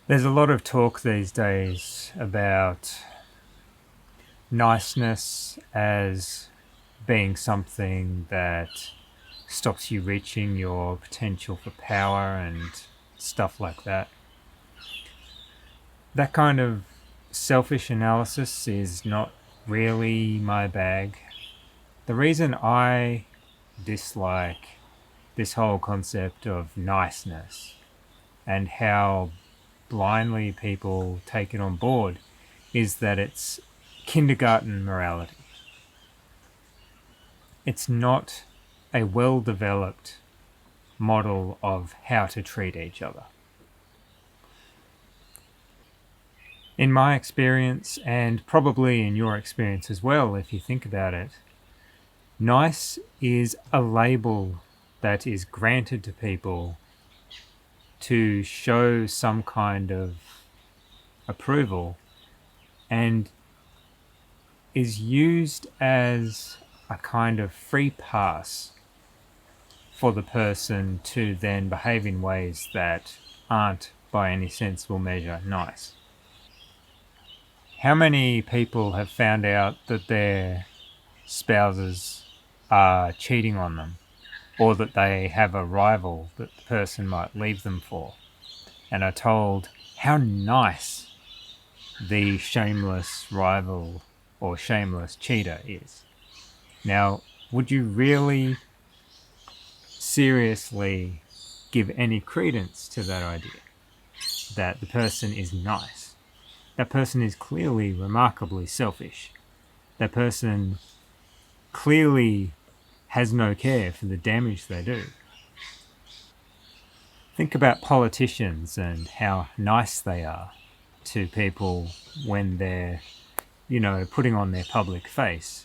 There's a lot of talk these days about niceness as being something that stops you reaching your potential for power and stuff like that. That kind of selfish analysis is not really my bag. The reason I dislike this whole concept of niceness and how blindly people take it on board is that it's kindergarten morality. It's not a well-developed model of how to treat each other. In my experience, and probably in your experience as well, if you think about it, nice is a label that is granted to people to show some kind of approval and is used as a kind of free pass for the person to then behave in ways that aren't by any sensible measure nice. How many people have found out that their spouses are cheating on them, or that they have a rival that the person might leave them for, and are told how nice the shameless rival or shameless cheater is? Now, would you really seriously give any credence to that idea, that the person is nice? That person is clearly remarkably selfish. That person clearly has no care for the damage they do. Think about politicians and how nice they are to people when they're, putting on their public face,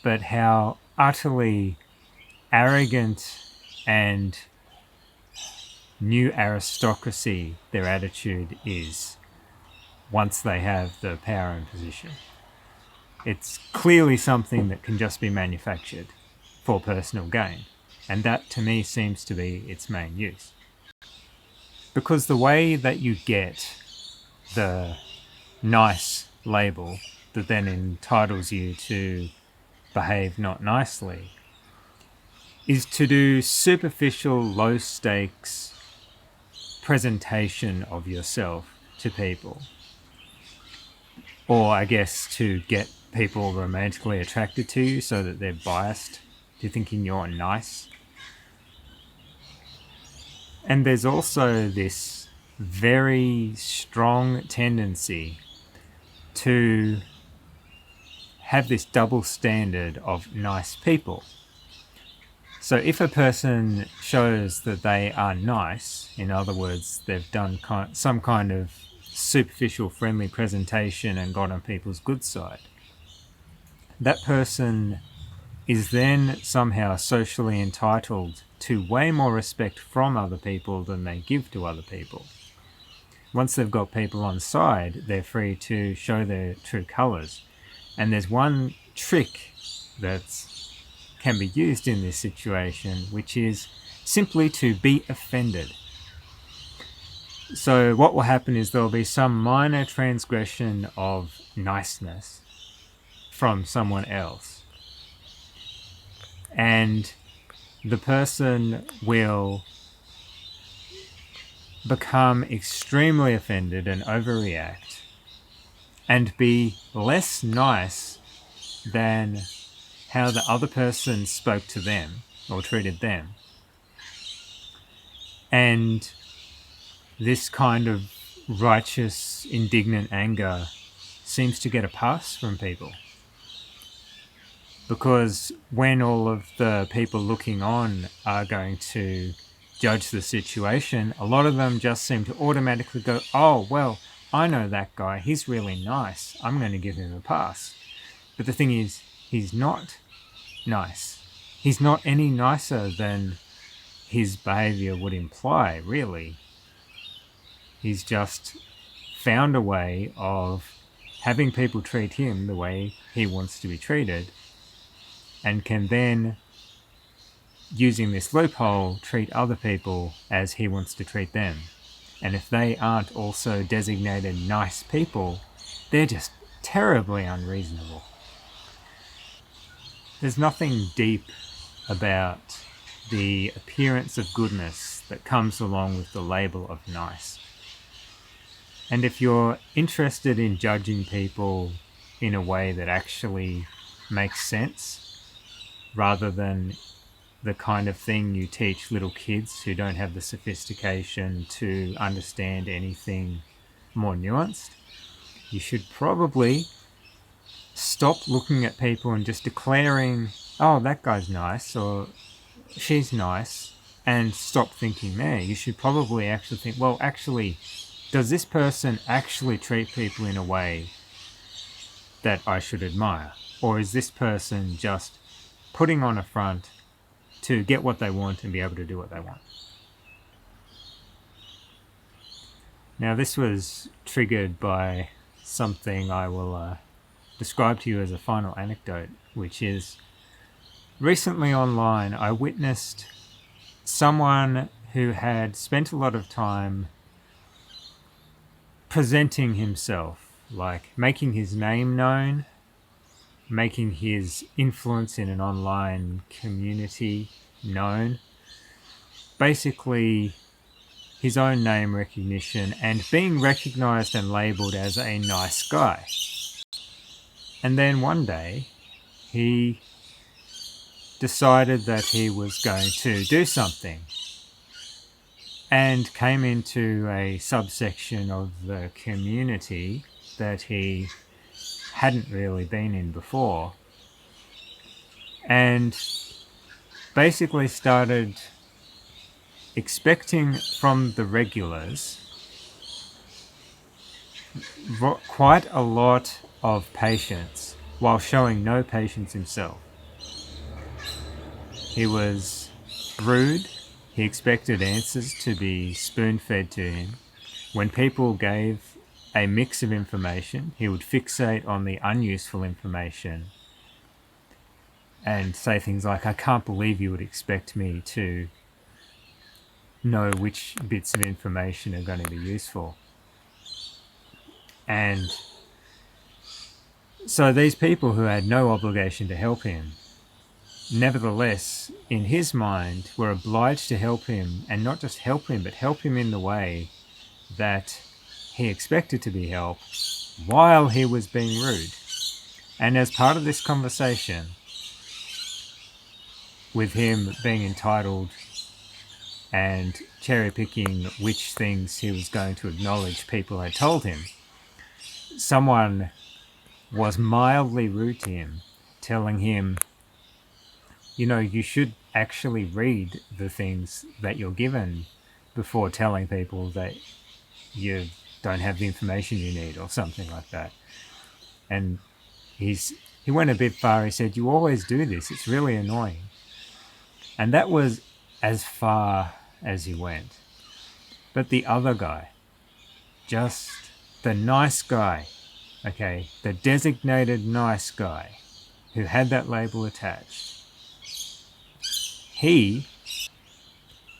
but how utterly arrogant and new aristocracy their attitude is once they have the power and position. It's clearly something that can just be manufactured for personal gain, and that to me seems to be its main use. Because the way that you get the nice label that then entitles you to behave not nicely is to do superficial, low stakes presentation of yourself to people. Or I guess to get people romantically attracted to you so that they're biased to thinking you're nice. And there's also this very strong tendency to have this double standard of nice people. So if a person shows that they are nice, in other words, they've done some kind of superficial friendly presentation and got on people's good side, that person is then somehow socially entitled to way more respect from other people than they give to other people. Once they've got people on side, they're free to show their true colours. And there's one trick that can be used in this situation, which is simply to be offended. So what will happen is there'll be some minor transgression of niceness from someone else, and the person will become extremely offended and overreact and be less nice than how the other person spoke to them or treated them. And this kind of righteous, indignant anger seems to get a pass from people. Because when all of the people looking on are going to judge the situation, a lot of them just seem to automatically go, oh, well, I know that guy, he's really nice, I'm going to give him a pass. But the thing is, he's not nice. He's not any nicer than his behaviour would imply, really. He's just found a way of having people treat him the way he wants to be treated, and can then, using this loophole, treat other people as he wants to treat them. And if they aren't also designated nice people, they're just terribly unreasonable. There's nothing deep about the appearance of goodness that comes along with the label of nice. And if you're interested in judging people in a way that actually makes sense, rather than the kind of thing you teach little kids who don't have the sophistication to understand anything more nuanced, you should probably stop looking at people and just declaring, oh, that guy's nice or she's nice, and stop thinking there. You should probably actually think, well, actually, does this person actually treat people in a way that I should admire? Or is this person just putting on a front to get what they want and be able to do what they want? Now, this was triggered by something I will describe to you as a final anecdote, which is recently online I witnessed someone who had spent a lot of time presenting himself, like making his name known, making his influence in an online community known, basically his own name recognition and being recognized and labeled as a nice guy. And then one day he decided that he was going to do something and came into a subsection of the community that he hadn't really been in before, and basically started expecting from the regulars quite a lot of patience while showing no patience himself. He was rude. He expected answers to be spoon-fed to him. When people gave a mix of information, he would fixate on the unuseful information and say things like, I can't believe you would expect me to know which bits of information are going to be useful. And so these people who had no obligation to help him, nevertheless, in his mind, were obliged to help him, and not just help him, but help him in the way that he expected to be helped while he was being rude. And as part of this conversation, with him being entitled and cherry-picking which things he was going to acknowledge people had told him, someone was mildly rude to him, telling him, you know, you should actually read the things that you're given before telling people that you don't have the information you need, or something like that. And he went a bit far. He said, you always do this. It's really annoying. And that was as far as he went. But the other guy, just the nice guy, okay, the designated nice guy who had that label attached, he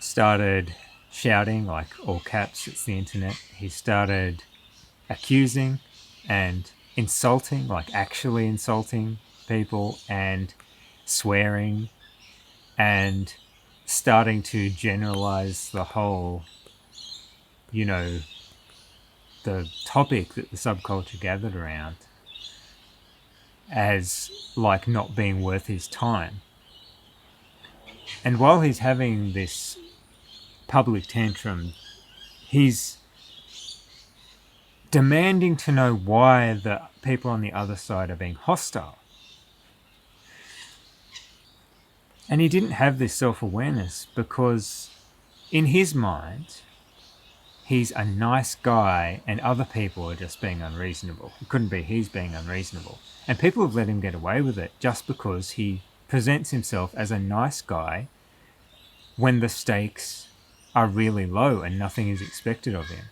started shouting, like all caps, it's the internet. He started accusing and insulting, like actually insulting people, and swearing, and starting to generalize the whole, you know, the topic that the subculture gathered around as like not being worth his time. And while he's having this public tantrum, he's demanding to know why the people on the other side are being hostile. And he didn't have this self-awareness because in his mind, he's a nice guy and other people are just being unreasonable. It couldn't be he's being unreasonable. And people have let him get away with it just because he presents himself as a nice guy when the stakes are really low and nothing is expected of him.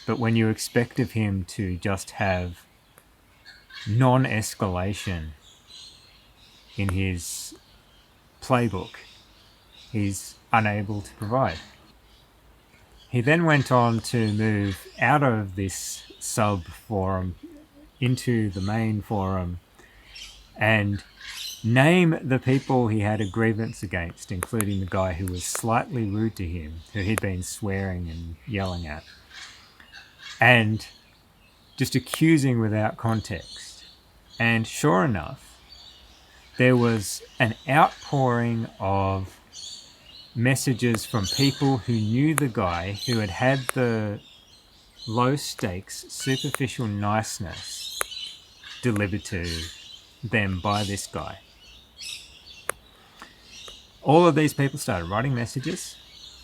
But when you expect of him to just have non-escalation in his playbook, he's unable to provide. He then went on to move out of this sub forum into the main forum and name the people he had a grievance against, including the guy who was slightly rude to him, who he'd been swearing and yelling at, and just accusing without context. And sure enough, there was an outpouring of messages from people who knew the guy, who had had the low stakes, superficial niceness delivered to them by this guy. All of these people started writing messages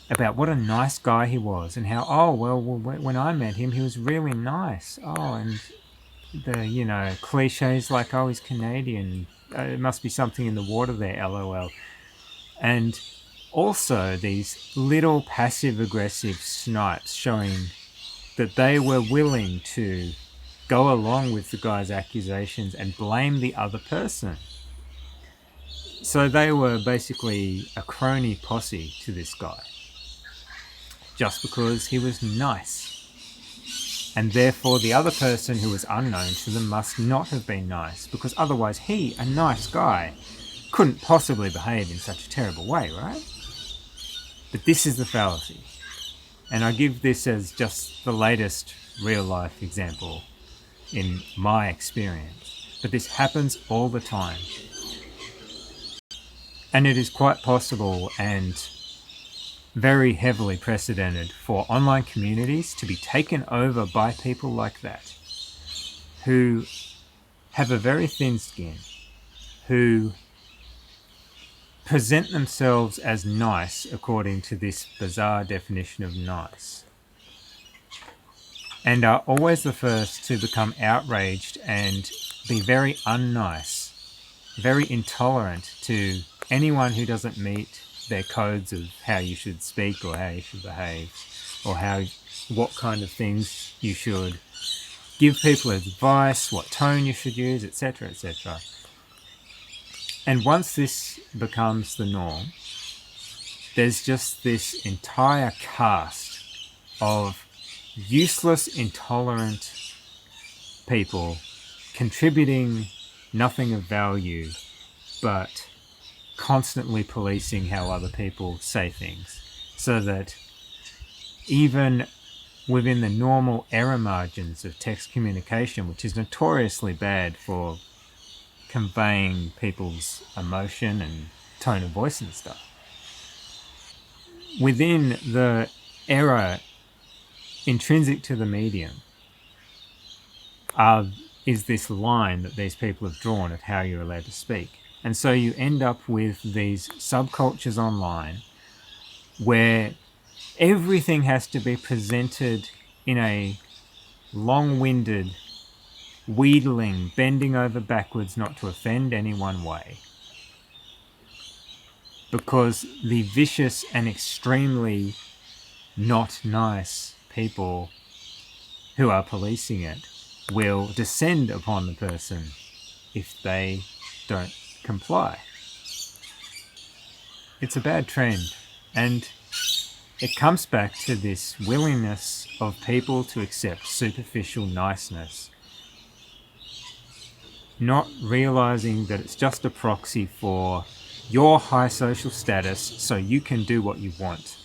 about what a nice guy he was and how, oh, well, when I met him, he was really nice. Oh, and the, cliches like, oh, he's Canadian. It must be something in the water there, LOL. And also these little passive-aggressive snipes showing that they were willing to go along with the guy's accusations and blame the other person. So they were basically a crony posse to this guy, just because he was nice. And therefore the other person who was unknown to them must not have been nice, because otherwise he, a nice guy, couldn't possibly behave in such a terrible way, right? But this is the fallacy. And I give this as just the latest real-life example in my experience. But this happens all the time. And it is quite possible and very heavily precedented for online communities to be taken over by people like that, who have a very thin skin, who present themselves as nice according to this bizarre definition of nice, and are always the first to become outraged and be very unnice, very intolerant to anyone who doesn't meet their codes of how you should speak or how you should behave, or what kind of things you should give people advice, what tone you should use, etc., etc. And once this becomes the norm, there's just this entire cast of useless, intolerant people contributing nothing of value, but constantly policing how other people say things, so that even within the normal error margins of text communication, which is notoriously bad for conveying people's emotion and tone of voice and stuff, within the error intrinsic to the medium is this line that these people have drawn at how you're allowed to speak. And so you end up with these subcultures online where everything has to be presented in a long-winded, wheedling, bending over backwards not to offend anyone way. Because the vicious and extremely not nice people who are policing it will descend upon the person if they don't comply. It's a bad trend, and it comes back to this willingness of people to accept superficial niceness, not realizing that it's just a proxy for your high social status so you can do what you want.